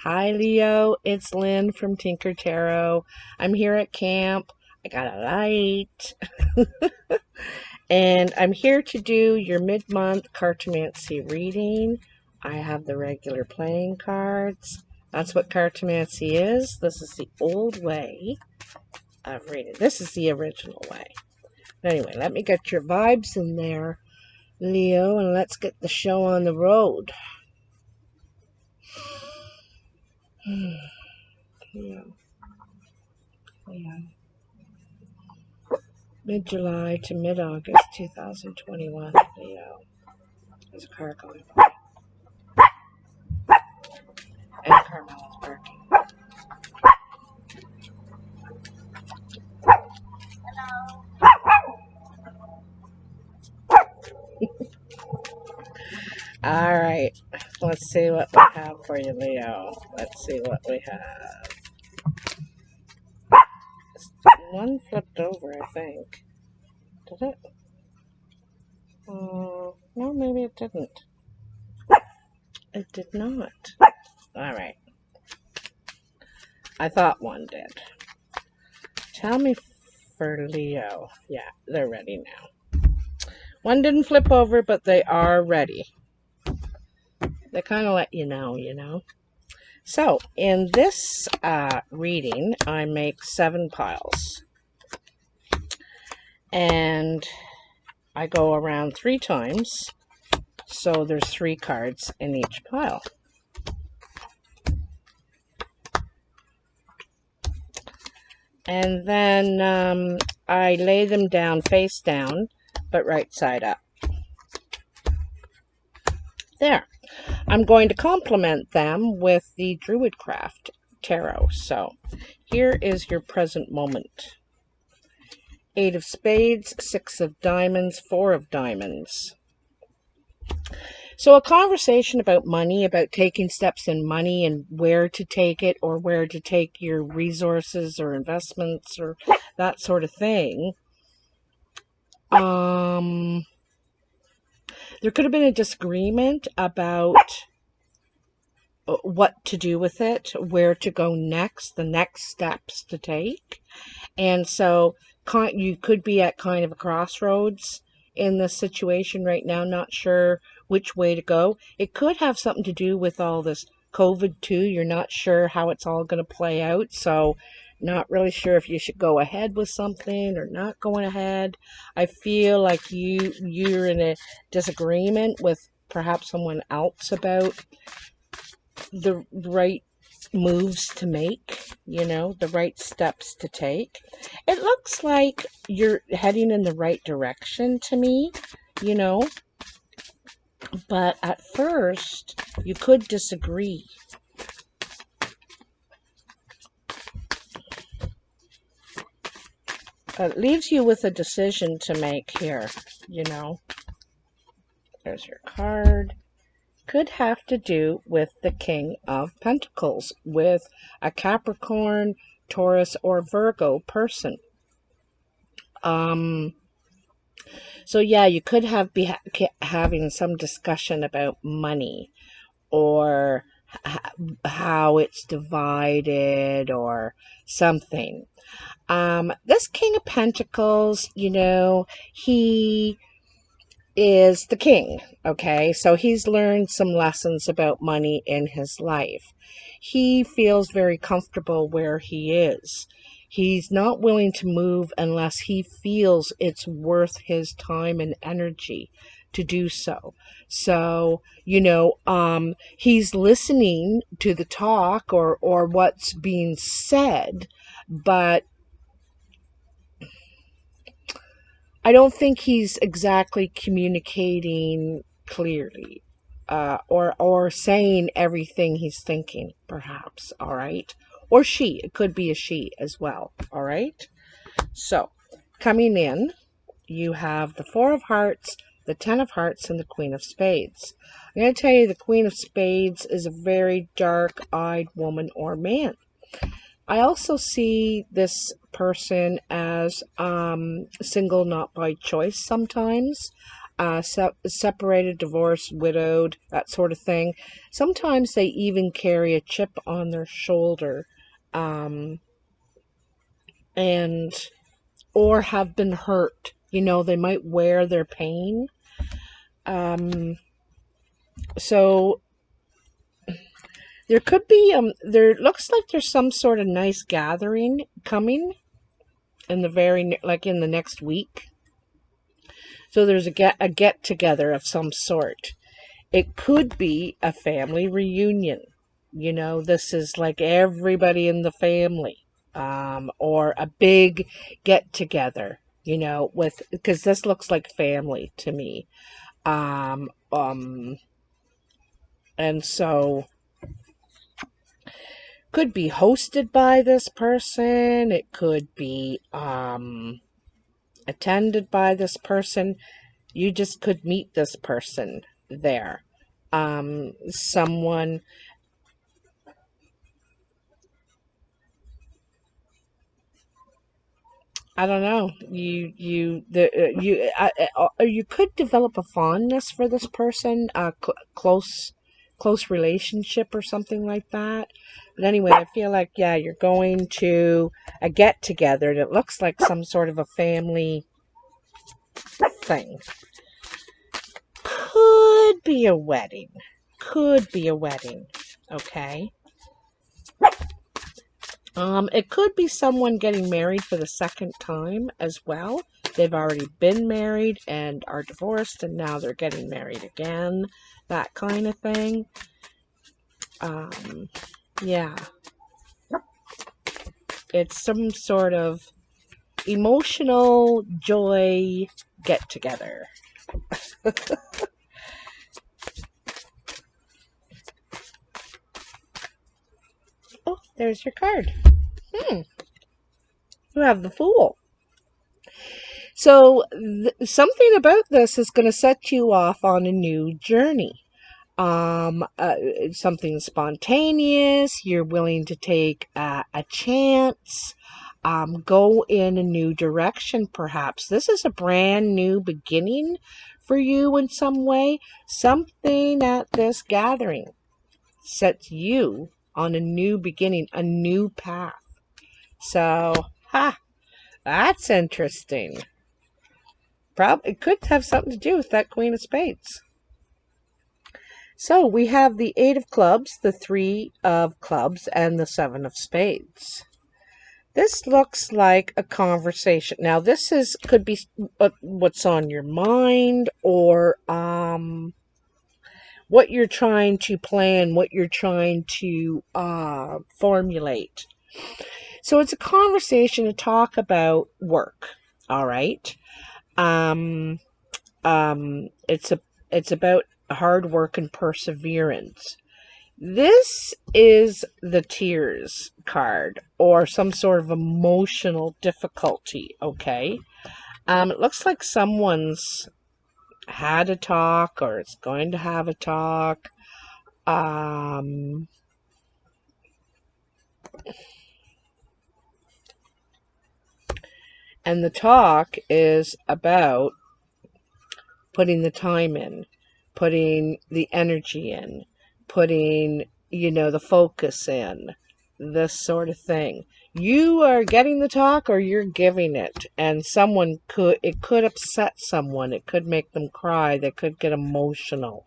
Hi Leo, it's Lynn from Tinker Tarot. I'm here at camp. I got a light. And I'm here to do your mid-month Cartomancy reading. I have the regular playing cards. That's what Cartomancy is. This is the old way of reading. This is the original way. Anyway, let me get your vibes in there, Leo, and let's get the show on the road. Leo. Mid-July to mid-August 2021, Leo. There's a car going by. And Carmela's barking. Alright, let's see what we have for you, Leo. Let's see what we have. One flipped over, I think. Did it? No, maybe it didn't. It did not. Alright. I thought one did. Tell me for Leo. Yeah, they're ready now. One didn't flip over, but they are ready. They kind of let you know, So, in this reading, I make 7 piles. And I go around 3 times, so there's 3 cards in each pile. And then I lay them down face down, but right side up. There. I'm going to complement them with the DruidCraft Tarot. So, here is your present moment. 8 of spades, 6 of diamonds, 4 of diamonds. So a conversation about money, about taking steps in money and where to take it or where to take your resources or investments or that sort of thing. There could have been a disagreement about what to do with it, where to go next, the next steps to take. And so you could be at kind of a crossroads in this situation right now, not sure which way to go. It could have something to do with all this COVID too. You're not sure how it's all going to play out, so not really sure if you should go ahead with something or not going ahead. I feel like you're in a disagreement with perhaps someone else about the right moves to make, the right steps to take. It looks like you're heading in the right direction to me, but at first you could disagree. It leaves you with a decision to make here, There's your card. Could have to do with the King of Pentacles, with a Capricorn, Taurus, or Virgo person. So yeah, you could be having some discussion about money or how it's divided or something. This King of Pentacles, he is the king, okay? So he's learned some lessons about money in his life. He feels very comfortable where he is. He's not willing to move unless he feels it's worth his time and energy to do so. So, he's listening to the talk or what's being said, but I don't think he's exactly communicating clearly or saying everything he's thinking, perhaps, all right? Or she. It could be a she as well, all right? So, coming in, you have the 4 of Hearts, the 10 of Hearts, and the Queen of Spades. I'm going to tell you the Queen of Spades is a very dark-eyed woman or man. I also see this person as single, not by choice sometimes. separated, divorced, widowed, that sort of thing. Sometimes they even carry a chip on their shoulder, and or have been hurt. You know, they might wear their pain. So there could be there looks like there's some sort of nice gathering coming in in the next week. So there's a get together of some sort. It could be a family reunion. You know, this is like everybody in the family, or a big get together. You know, because this looks like family to me. Um, um, and so could be hosted by this person. It could be attended by this person. You just could meet this person there. Someone, I don't know. You could develop a fondness for this person, close relationship or something like that. But anyway, I feel like, yeah, you're going to a get together, and it looks like some sort of a family thing. Could be a wedding. Could be a wedding. Okay. It could be someone getting married for the second time as well. They've already been married and are divorced, and now they're getting married again. That kind of thing. Yeah. It's some sort of emotional joy get together. Oh, there's your card. You have the Fool. So something about this is going to set you off on a new journey. Something spontaneous. You're willing to take a chance. Go in a new direction, perhaps. This is a brand new beginning for you in some way. Something at this gathering sets you on a new beginning, a new path. So, that's interesting. Probably it could have something to do with that Queen of Spades. So we have the 8 of Clubs, the 3 of Clubs, and the 7 of Spades. This looks like a conversation. Now, could be what's on your mind, or what you're trying to plan, what you're trying to formulate. So it's a conversation to talk about work. All right. It's about hard work and perseverance. This is the Tears card, or some sort of emotional difficulty, okay? It looks like someone's had a talk, or is going to have a talk. And the talk is about putting the time in, putting the energy in, putting, the focus in, this sort of thing. You are getting the talk, or you're giving it, and it could upset someone. It could make them cry. They could get emotional.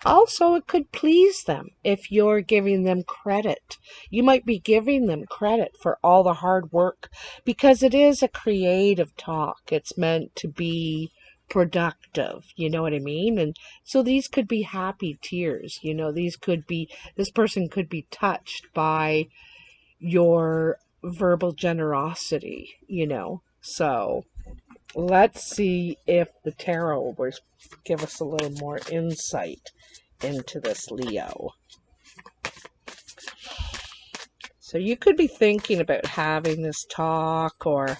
Also, it could please them if you're giving them credit. You might be giving them credit for all the hard work, because it is a creative talk. It's meant to be productive, you know what I mean? And so these could be happy tears. This person could be touched by your verbal generosity, So let's see if the tarot will give us a little more insight into this, Leo. So you could be thinking about having this talk, or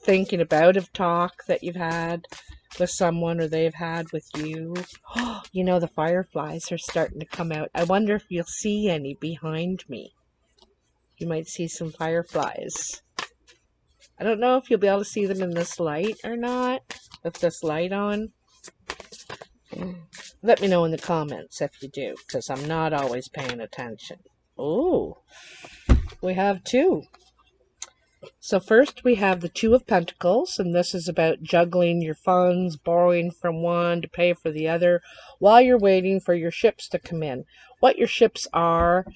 thinking about a talk that you've had with someone, or they've had with you. The fireflies are starting to come out. I wonder if you'll see any behind me. You might see some fireflies. I don't know if you'll be able to see them in this light or not. with this light on? Let me know in the comments if you do, because I'm not always paying attention. Oh, we have two. So first we have the Two of Pentacles, and this is about juggling your funds, borrowing from one to pay for the other, while you're waiting for your ships to come in. What your ships are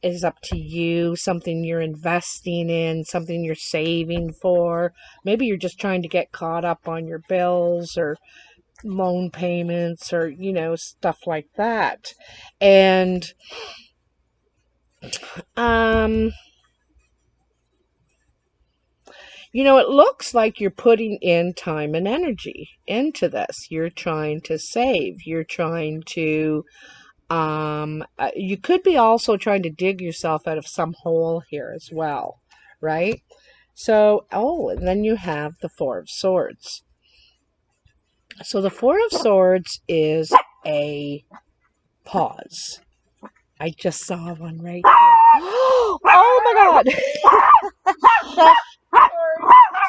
is up to you, something you're investing in, something you're saving for. Maybe you're just trying to get caught up on your bills or loan payments or, you know, stuff like that. And, you know, it looks like you're putting in time and energy into this. You're trying to save. You're trying to, you could be also trying to dig yourself out of some hole here as well, right? So, oh, and then you have the Four of Swords. So the Four of Swords is a pause. I just saw one right here. Oh my God.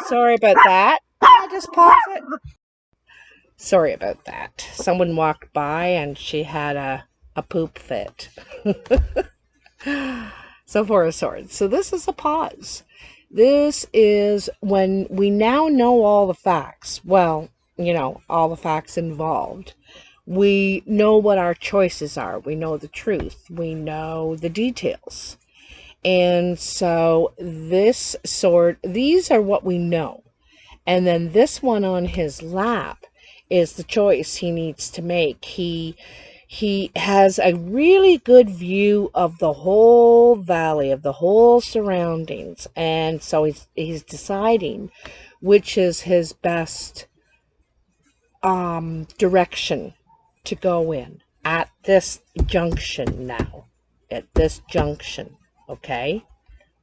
Sorry about that. I just pause it. Sorry about that. Someone walked by and she had a poop fit. So Four of Swords. So this is a pause. This is when we now know all the facts. Well, you know, all the facts involved. We know what our choices are. We know the truth. We know the details. And so this sword, these are what we know. And then this one on his lap is the choice he needs to make. He has a really good view of the whole valley, of the whole surroundings. And so he's deciding which is his best direction to go in at this junction now. At this junction, okay?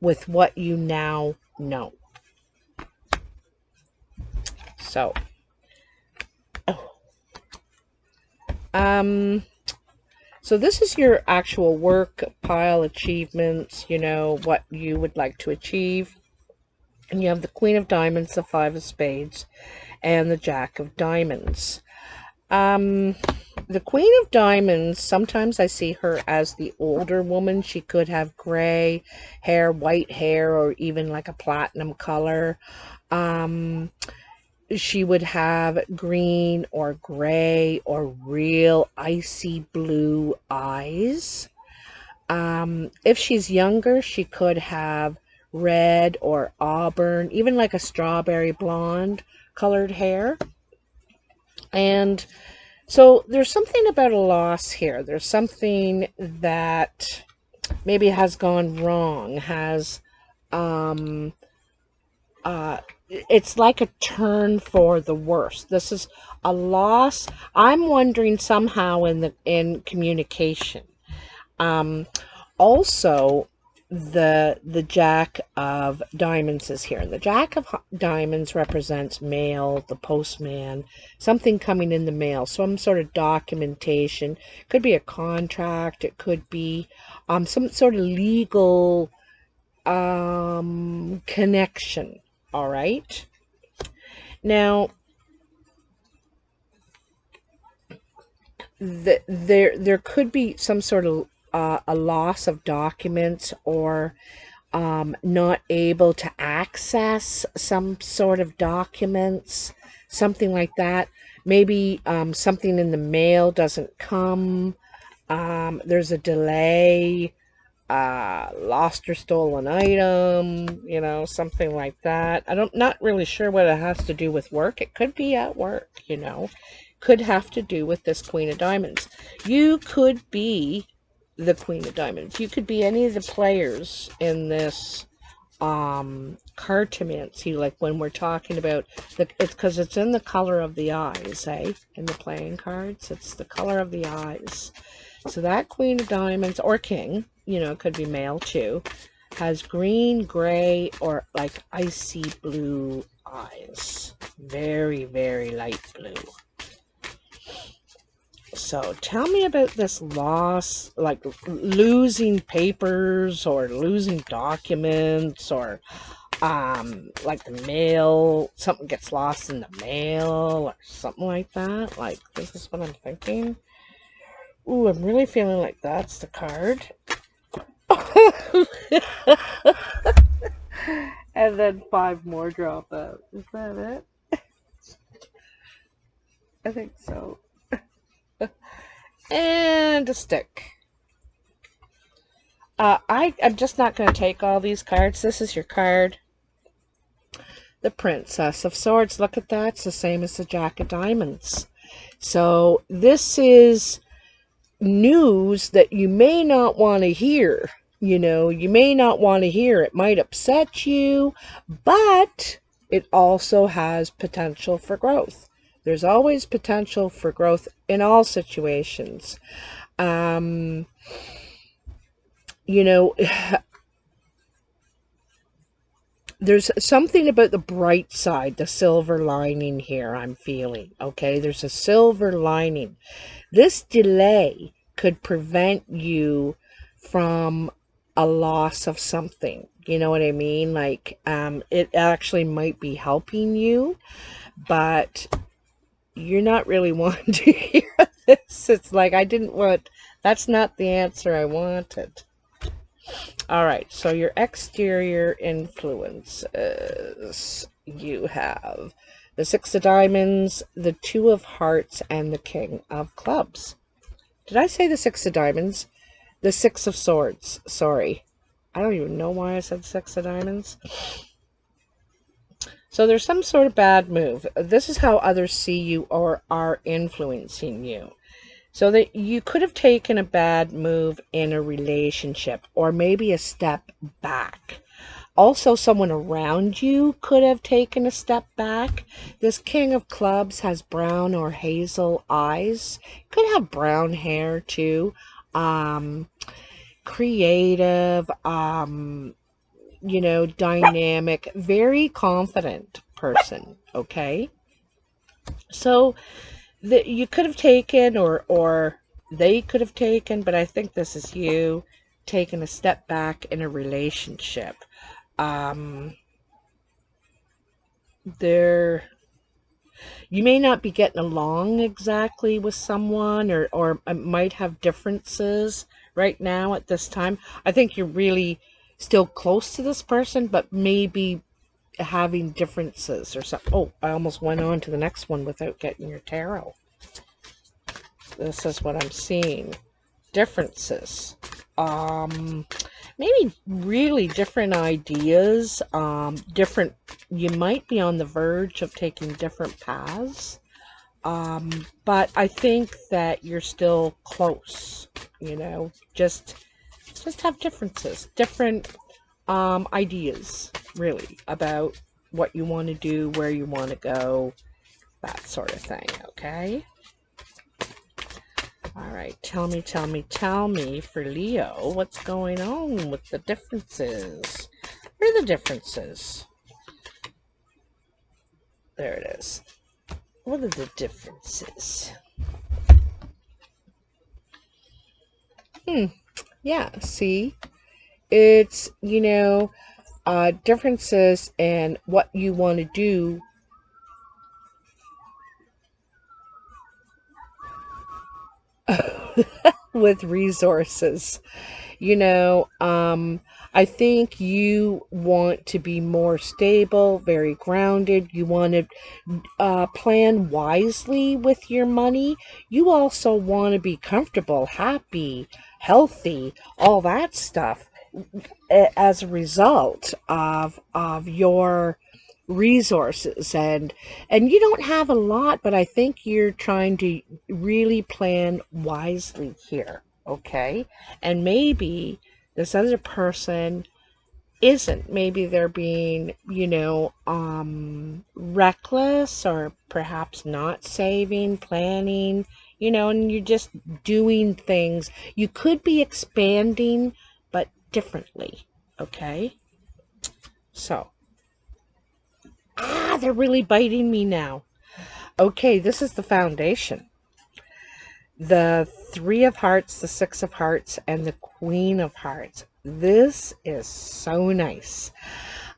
With what you now know. So, so this is your actual work pile, achievements, you know, what you would like to achieve. And you have the Queen of Diamonds, the Five of Spades, and the Jack of Diamonds. The Queen of Diamonds, sometimes I see her as the older woman. She could have gray hair, white hair, or even like a platinum color. She would have green or gray or real icy blue eyes. If she's younger, she could have red or auburn, even like a strawberry blonde colored hair. And so there's something about a loss here. There's something that maybe has gone wrong, has, it's like a turn for the worse. This is a loss. I'm wondering somehow in communication. Also, the Jack of Diamonds is here. The Jack of Diamonds represents mail, the postman, something coming in the mail, some sort of documentation. Could be a contract. It could be some sort of legal connection. All right. Now, there could be some sort of a loss of documents, or not able to access some sort of documents, something like that. Maybe something in the mail doesn't come. There's a delay. Lost or stolen item, you know, something like that. Not really sure what it has to do with work. It could be at work, you know. Could have to do with this Queen of Diamonds. You could be the Queen of Diamonds. You could be any of the players in this Cartomancy, like when we're talking about it's because it's in the color of the eyes, eh? In the playing cards, it's the color of the eyes. So that Queen of Diamonds, or King, you know, could be male too, has green, gray, or like icy blue eyes. Very, very light blue. So tell me about this loss, like losing papers or losing documents, or like the mail, something gets lost in the mail or something like that. Like, this is what I'm thinking. Ooh, I'm really feeling like that's the card. And then 5 more drop out. Is that it? I think so. And a stick. I'm just not going to take all these cards. This is your card. The Princess of Swords. Look at that. It's the same as the Jack of Diamonds. So this is news that you may not want to hear. You know, you may not want to hear. It might upset you, but it also has potential for growth. There's always potential for growth in all situations. You know, there's something about the bright side, the silver lining here I'm feeling, okay? There's a silver lining. This delay could prevent you from a loss of something. You know what I mean? Like, it actually might be helping you, but you're not really wanting to hear this. It's like, that's not the answer I wanted. All right, so your exterior influences. You have the 6 of Diamonds, the 2 of Hearts, and the King of Clubs. Did I say the 6 of Diamonds? The 6 of Swords. Sorry. I don't even know why I said 6 of Diamonds. So there's some sort of bad move. This is how others see you or are influencing you. So that you could have taken a bad move in a relationship or maybe a step back. Also, someone around you could have taken a step back. This King of Clubs has brown or hazel eyes. Could have brown hair too. Creative, you know, dynamic, very confident person, okay? So that you could have taken or they could have taken, but I think this is you taking a step back in a relationship. You may not be getting along exactly with someone, or might have differences right now at this time. I think you're really still close to this person, but maybe having differences or something. Oh, I almost went on to the next one without getting your tarot. This is what I'm seeing. Differences. Maybe really different ideas. You might be on the verge of taking different paths. But I think that you're still close, you know, just have differences, different, ideas, really, about what you want to do, where you want to go, that sort of thing, okay? All right, tell me for Leo, what's going on with the differences? Where are the differences? There it is. What are the differences? Yeah, see? It's, you know, differences in what you want to do with resources. You know, I think you want to be more stable, very grounded. You want to plan wisely with your money. You also want to be comfortable, happy, healthy, all that stuff as a result of your resources. And you don't have a lot, but I think you're trying to really plan wisely here, okay? And maybe this other person isn't. Maybe they're being, you know, reckless, or perhaps not saving, planning, you know, and you're just doing things. You could be expanding, but differently, okay? So, they're really biting me now. Okay, this is the foundation. The 3 of Hearts, the 6 of Hearts, and the Queen of Hearts. This is so nice.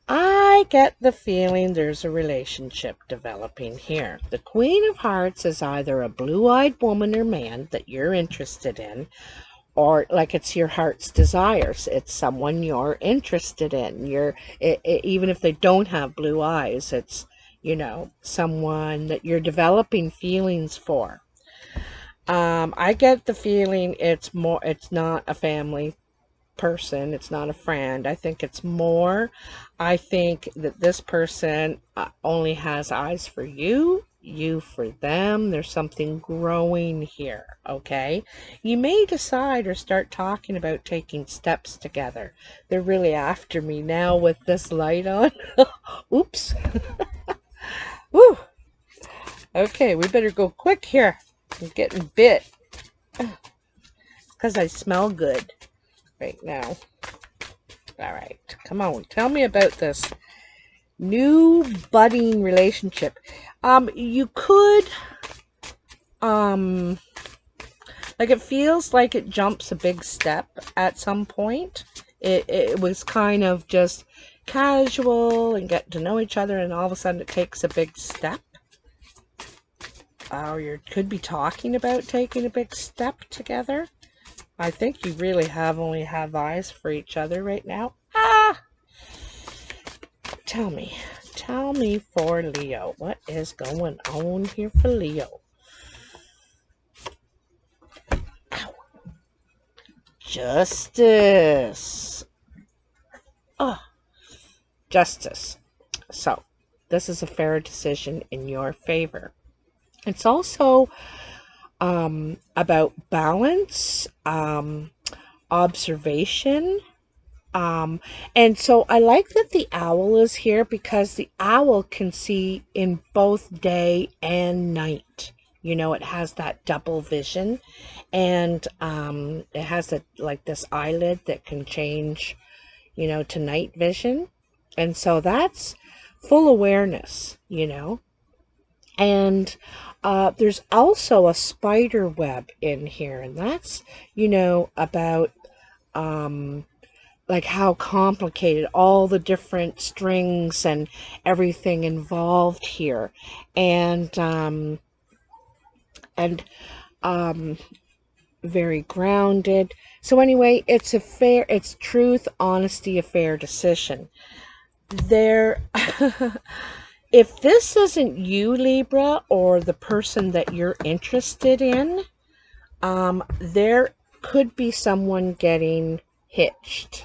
I get the feeling there's a relationship developing here. The Queen of Hearts is either a blue-eyed woman or man that you're interested in, or like it's your heart's desires. It's someone you're interested in. Even if they don't have blue eyes, it's, you know, someone that you're developing feelings for. I get the feeling it's not a family person, it's not a friend. I think it's more, I think that this person only has eyes for you, you for them. There's something growing here, okay? You may decide or start talking about taking steps together. They're really after me now with this light on. Oops. Woo. Okay, we better go quick here. I'm getting bit because I smell good right now. All right, come on, tell me about this new budding relationship. You could, like, it feels like it jumps a big step at some point. It was kind of just casual and get to know each other, and all of a sudden it takes a big step. You could be talking about taking a big step together. I think you really only have eyes for each other right now. Tell me for Leo, what is going on here for Leo? Ow. Justice. Oh, justice. So, this is a fair decision in your favor. It's also about balance, observation. And so I like that the owl is here, because the owl can see in both day and night. You know, it has that double vision, and it has like this eyelid that can change, you know, to night vision. And so that's full awareness, you know. And there's also a spider web in here, and that's, you know, about like how complicated, all the different strings and everything involved here, and very grounded. So anyway, it's truth, honesty, a fair decision. There, if this isn't you, Libra, or the person that you're interested in, there could be someone getting hitched,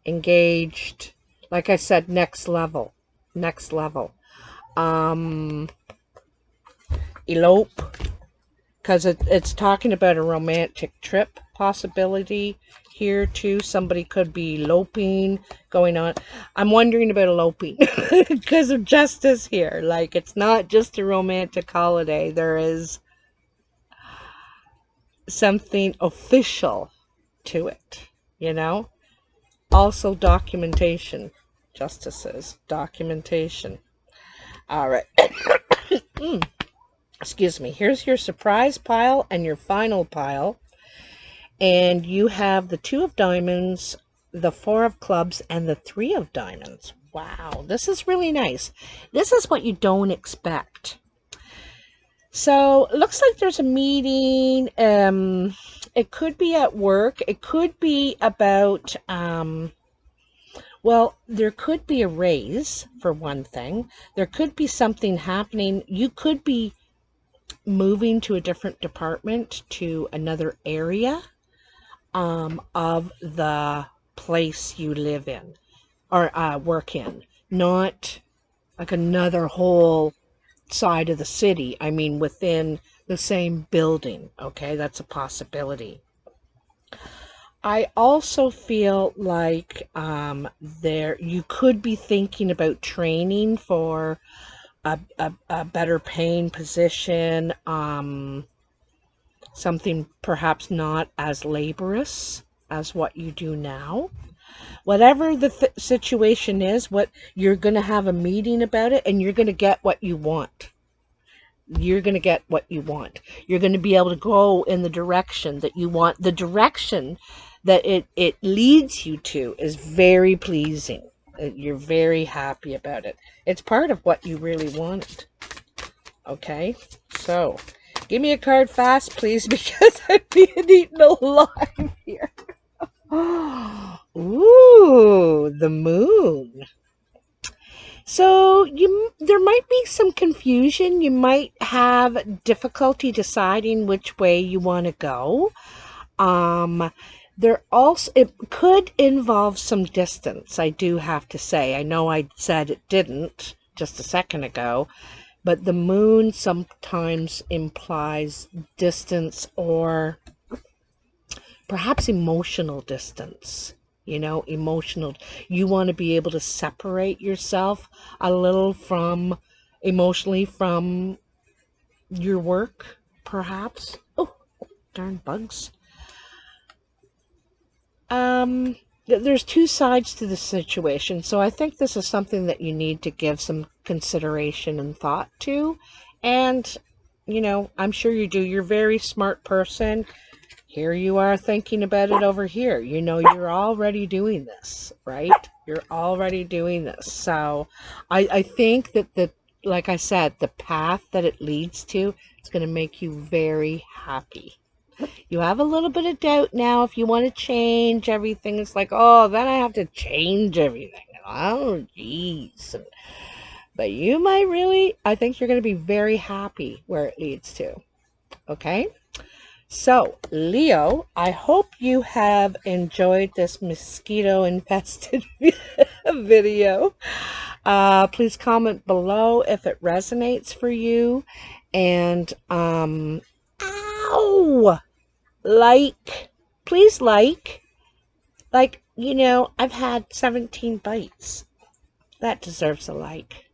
engaged, like I said, next level, elope, because it's talking about a romantic trip possibility here too. Somebody could be eloping, going on. I'm wondering about eloping because of justice here. Like, it's not just a romantic holiday. There is something official to it, you know? Also documentation. Justices, documentation. All right. Excuse me. Here's your surprise pile and your final pile. And you have the 2 of diamonds, the 4 of clubs, and the 3 of diamonds. Wow, this is really nice. This is what you don't expect. So, it looks like there's a meeting. It could be at work. It could be about, well, there could be a raise, for one thing. There could be something happening. You could be moving to a different department, to another area of the place you live in or work in. Not like another whole side of the city. I mean, within the same building. Okay, that's a possibility. I also feel like you could be thinking about training for a better paying position, something perhaps not as laborious as what you do now. Whatever the situation is, what you're going to have a meeting about it, and you're going to get what you want. You're going to get what you want. You're going to be able to go in the direction that you want. The direction that it leads you to is very pleasing. You're very happy about it. It's part of what you really wanted. Okay, so give me a card fast, please, because I'm being eaten alive here. Ooh, the moon. So there might be some confusion. You might have difficulty deciding which way you want to go. Um, it could involve some distance, I do have to say. I know I said it didn't just a second ago, but the moon sometimes implies distance or perhaps emotional distance. Emotional. You want to be able to separate yourself a little from emotionally from your work, perhaps. Oh, darn bugs. There's two sides to the situation, so I think this is something that you need to give some consideration and thought to. And, I'm sure you do. You're a very smart person. Here you are thinking about it over here. You're already doing this, right? You're already doing this. So I think that like I said, the path that it leads to, it's going to make you very happy. You have a little bit of doubt now if you want to change everything. It's like, oh, then I have to change everything. Oh, geez. But you might really, I think you're going to be very happy where it leads to. Okay? So, Leo, I hope you have enjoyed this mosquito-infested video. Please comment below if it resonates for you. And, ow! Please like, I've had 17 bites. That deserves a like.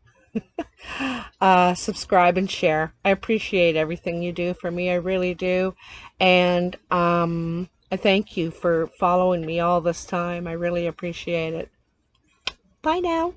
Subscribe and share. I appreciate everything you do for me. I really do. And I thank you for following me all this time. I really appreciate it. Bye now.